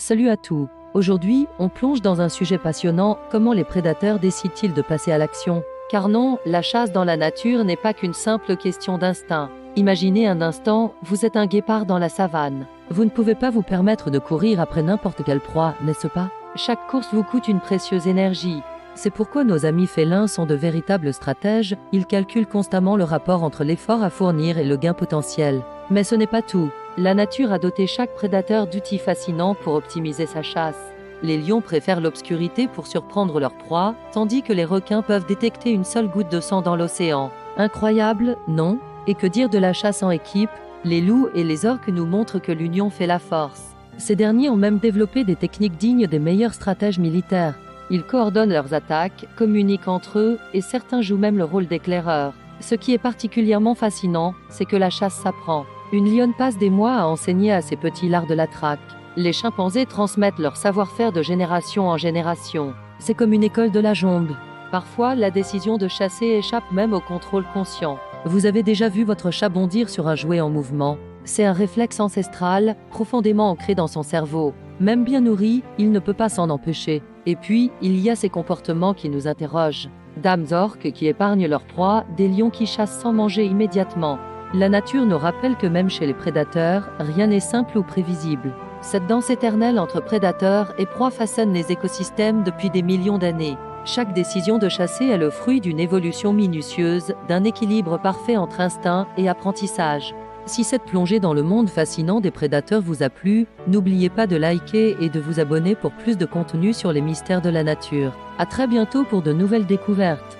Salut à tous. Aujourd'hui, on plonge dans un sujet passionnant, comment les prédateurs décident-ils de passer à l'action? Car non, la chasse dans la nature n'est pas qu'une simple question d'instinct. Imaginez un instant, vous êtes un guépard dans la savane. Vous ne pouvez pas vous permettre de courir après n'importe quelle proie, n'est-ce pas? Chaque course vous coûte une précieuse énergie. C'est pourquoi nos amis félins sont de véritables stratèges, ils calculent constamment le rapport entre l'effort à fournir et le gain potentiel. Mais ce n'est pas tout. La nature a doté chaque prédateur d'outils fascinants pour optimiser sa chasse. Les lions préfèrent l'obscurité pour surprendre leur proie, tandis que les requins peuvent détecter une seule goutte de sang dans l'océan. Incroyable, non? Et que dire de la chasse en équipe? Les loups et les orques nous montrent que l'union fait la force. Ces derniers ont même développé des techniques dignes des meilleurs stratèges militaires. Ils coordonnent leurs attaques, communiquent entre eux, et certains jouent même le rôle d'éclaireurs. Ce qui est particulièrement fascinant, c'est que la chasse s'apprend. Une lionne passe des mois à enseigner à ses petits l'art de la traque. Les chimpanzés transmettent leur savoir-faire de génération en génération. C'est comme une école de la jungle. Parfois, la décision de chasser échappe même au contrôle conscient. Vous avez déjà vu votre chat bondir sur un jouet en mouvement? C'est un réflexe ancestral, profondément ancré dans son cerveau. Même bien nourri, il ne peut pas s'en empêcher. Et puis, il y a ces comportements qui nous interrogent. Dames orques qui épargnent leur proie, des lions qui chassent sans manger immédiatement. La nature nous rappelle que même chez les prédateurs, rien n'est simple ou prévisible. Cette danse éternelle entre prédateurs et proies façonne les écosystèmes depuis des millions d'années. Chaque décision de chasser est le fruit d'une évolution minutieuse, d'un équilibre parfait entre instinct et apprentissage. Si cette plongée dans le monde fascinant des prédateurs vous a plu, n'oubliez pas de liker et de vous abonner pour plus de contenu sur les mystères de la nature. À très bientôt pour de nouvelles découvertes.